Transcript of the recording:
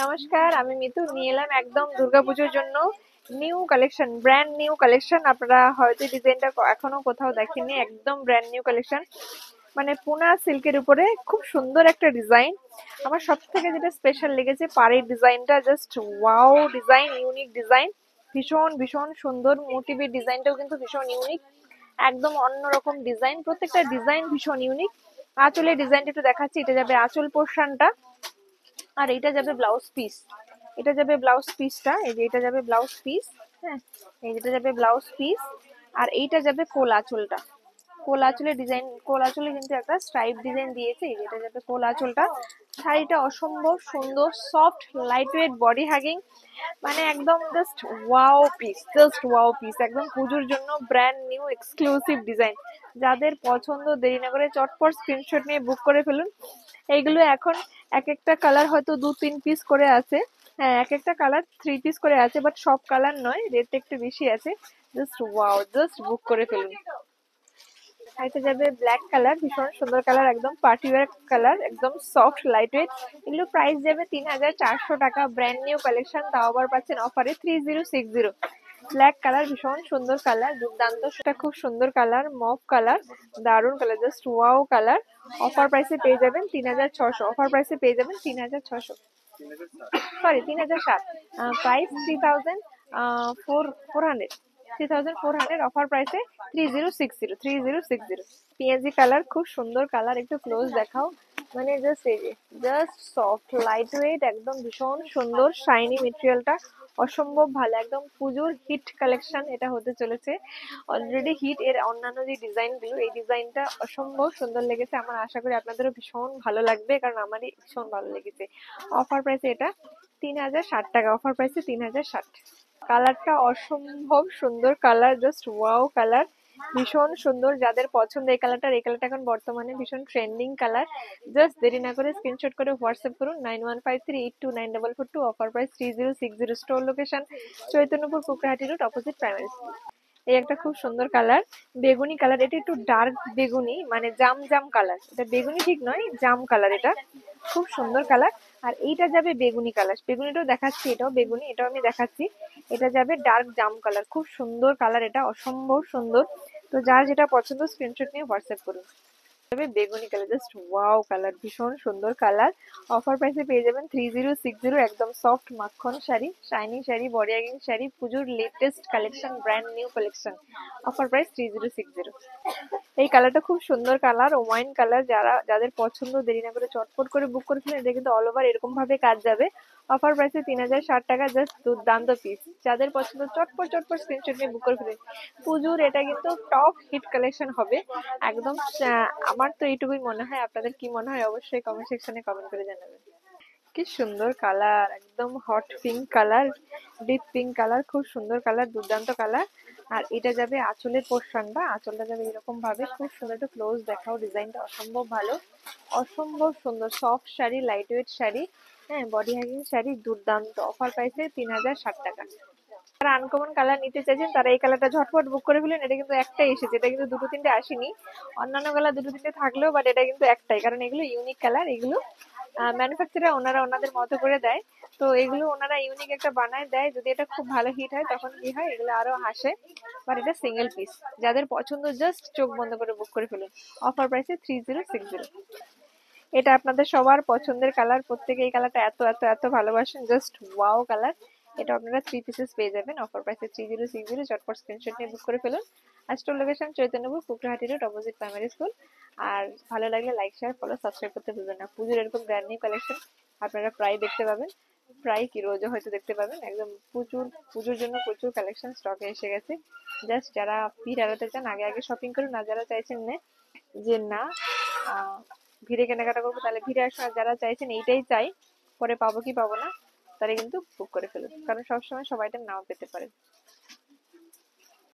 নমস্কার, আমি মিতু নিয়ে এলাম একদম দুর্গাপুজোর জন্য new collection, brand new collection. আপনারা হয়তো ডিজাইনটা এখনো কোথাও দেখেননি, একদম ব্র্যান্ড নিউ কালেকশন। মানে পুনা সিল্কের উপরে খুব সুন্দর একটা ডিজাইন। আমার সব থেকে যেটা স্পেশাল লেগেছে পাড়ের ডিজাইনটা, just wow design, unique design, ভীষণ ভীষণ সুন্দর। মোটিভের ডিজাইনটাও কিন্তু ভীষণ ইউনিক, একদম অন্যরকম ডিজাইন, প্রত্যেকটা ডিজাইন ভীষণ ইউনিক। আঁচলের ডিজাইনটা একটু দেখাচ্ছি, এটা যাবে আঁচল পোর্শনটা, আর এটা যাবে ব্লাউজ পিস। এটা যাবে ব্লাউজ পিসটা, এই যে এটা যাবে ব্লাউজ পিস। হ্যাঁ, এই যেটা যাবে ব্লাউজ পিস, আর এইটা যাবে কোল আঁচলটা। কোল আঁচলের ডিজাইন, কোল আঁচলে কিন্তু একটা স্ট্রাইপ ডিজাইন দিয়েছে, এই যেটা যাবে কোল আঁচলটা। শাড়িটা অসম্ভব সুন্দর, সফট লাইট ওয়েট, বডি হ্যাগিং, মানে একদম just wow piece, just wow piece, একদম পুজোর জন্য ব্র্যান্ড নিউ এক্সক্লুসিভ ডিজাইন। যাদের পছন্দ দেরি না করে চটপট স্ক্রিনশট নিয়ে বুক করে ফেলুন। এইগুলো এখন এক একটা কালার হয়তো 2-3 পিস করে আছে। হ্যাঁ, এক একটা কালার 3 পিস করে আছে, বাট সব কালার নয়, রেটটা একটু বেশি আছে। জাস্ট ওয়াও, জাস্ট বুক করে ফেলুন। এটা যাবে ব্ল্যাক কালার, ভীষণ সুন্দর কালার, একদম পার্টি ওয়্যার কালার, একদম সফট লাইট ওয়েট। এগুলো প্রাইস যাবে 3400 টাকা, ব্র্যান্ড নিউ কালেকশন, তাও আবার পাচ্ছেন অফারে 3060। ব্ল্যাক কালার, ভীষণ সুন্দর কালার, দুর্দান্ত, সেটা খুব সুন্দর কালার, মফ কালার, দারুন colour, just wow colour. Offer প্রাইসে পেয়ে যাবেন 3600, অফার প্রাইসে পেয়ে যাবেন 3600, সরি 3007, প্রাইস 3400, 3400, অফার প্রাইসে 3060। পিএনজি কালার, খুব সুন্দর কালার, একটু ক্লোজ দেখাও। মানে জাস্ট এই যে, জাস্ট সফট লাইট ওয়েট, একদম ভীষণ সুন্দর, শাইনি মেটেরিয়ালটা অসম্ভব ভালো, একদম পুজোর হিট কালেকশন এটা হতে চলেছে। অলরেডি হিট এর অন্যান্য যে ডিজাইন গুলো, এই ডিজাইনটা অসম্ভব সুন্দর লেগেছে আমার, আশা করি আপনাদেরও ভীষণ ভালো লাগবে, কারণ আমারই ভীষণ ভালো লেগেছে। অফার প্রাইসে এটা 3060 টাকা, অফার প্রাইসে 3060। কালারটা অসম্ভব সুন্দর কালার, জাস্ট ওয়াও কালার, ভীষণ সুন্দর। যাদের পছন্দ এই কালারটা, এই কালারটা এখন বর্তমানে ভীষণ ট্রেন্ডিং কালার। জাস্ট দেরি না করে স্ক্রিনশট করে হোয়াটসঅ্যাপ করুন 9153829442, offer price 3060। Store location Chaitanyapur Kukrahati road, opposite primary school. এই একটা খুব সুন্দর কালার, বেগুনি কালার, এটা একটু ডার্ক বেগুনি, মানে জাম জাম কালার, এটা বেগুনি ঠিক নয়, জাম কালার, এটা খুব সুন্দর কালার। আর এইটা যাবে বেগুনি কালার, বেগুনিটাও দেখাচ্ছি, এটাও বেগুনি, এটাও আমি দেখাচ্ছি। এটা যাবে ডার্ক জাম কালার, খুব সুন্দর কালার, এটা অসম্ভব সুন্দর। তো যার যেটা পছন্দ স্ক্রিনশট নিয়ে হোয়াটসঅ্যাপ করুন। তবে বেগুনি কালার, জাস্ট ওয়াও কালার, ভীষণ সুন্দর কালার। অফার প্রাইসে পেয়ে যাবেন 3060, একদম সফট মাখন শাড়ি, শাইনি শাড়ি, বডি হ্যাগিং শাড়ি, পুজোর latest collection, brand new collection, offer price 3060। এই কালারটা খুব সুন্দর কালার, ওয়াইন কালার, যাদের পছন্দ দেরি না করে চটপট করে বুক করে ফেলেন, এটা কিন্তু অল ওভার এরকম ভাবে কাজ যাবে। অফার প্রাইসে 3060 টাকা, জাস্ট দুর্দান্ত পিস। যাদের পছন্দ চটপট চটপট স্ক্রিনশট নিয়ে বুক করে ফেলেন। পুজোর এটা কিন্তু টপ হিট কালেকশন হবে একদম। আমার তো এইটুকুই মনে হয়, আপনাদের কি মনে হয় অবশ্যই কমেন্ট সেকশনে কমেন্ট করে জানাবেন। কি সুন্দর কালার, একদম hot pink colour, deep pink colour, খুব সুন্দর কালার, দুর্দান্ত কালার। আর এটা যাবে আঁচলের পোর্শনটা, আঁচলটা যাবে এরকম ভাবে, খুব সুন্দর, একটু ক্লোজ দেখাও, ডিজাইনটা অসম্ভব ভালো, অসম্ভব সুন্দর, soft sari, light weight sari, হ্যাঁ, বডি হ্যাগিং শাড়ি, দুর্দান্ত। অফার প্রাইসে 3060 টাকা। যারা আনকমন কালার নিতে চাইছেন তারা এই কালারটা ঝটপট বুক করে ফেলেন, এটা কিন্তু একটাই এসেছে, এটা কিন্তু দুটো তিনটে আসেনি। অন্যান্য কালার দুটো তিনটে থাকলেও, বাট এটা কিন্তু একটাই, কারণ এগুলো ইউনিক কালার, এগুলো ম্যানুফ্যাকচারার ওনারা ওনাদের মতো করে দেয়। তো এগুলো ওনারা ইউনিক একটা বানায় দেয়, যদি এটা খুব ভালো হিট হয় তখন কি হয়, এগুলো আরো হাসে। বাট এটা সিঙ্গেল পিস, যাদের পছন্দ জাস্ট চোখ বন্ধ করে বুক করে ফেলুন। অফার প্রাইসে 3060। এটা আপনাদের সবার পছন্দের কালার, প্রত্যেকে এই কালারটা এত এত এত ভালোবাসেন, জাস্ট ওয়াও কালার। এটা আপনারা 3 পিসেস পেয়ে যাবেন, অফার প্রাইসে 3060। চটপট স্ক্রিনশট নিয়ে বুক করে ফেলুন। আর store location Chaitanyapur Kukrahati road, opposite primary school. আর ভালো লাগলে লাইক শেয়ার ফলো সাবস্ক্রাইব করতে ভুলবেন না। পুজোর এরকম ব্র্যান্ড নিউ কালেকশন আপনারা প্রায় দেখতে পাবেন, প্রায় কি রোজও হয়তো দেখতে পাবেন। একদম প্রচুর, পুজোর জন্য প্রচুর কালেকশন স্টকে এসে গেছে। জাস্ট যারা ভিড় এড়াতে চান আগে আগে শপিং করুন, আর যারা চাইছেন যে না ভিড়ে কেনাকাটা করবো, তাহলে ভিড়ে আসুন। আর যারা চাইছেন এইটাই চাই, পরে পাবো কি পাবো না, তারা কিন্তু বুক করে ফেলুন, কারণ সবসময় সবাইটা নাও পেতে পারে।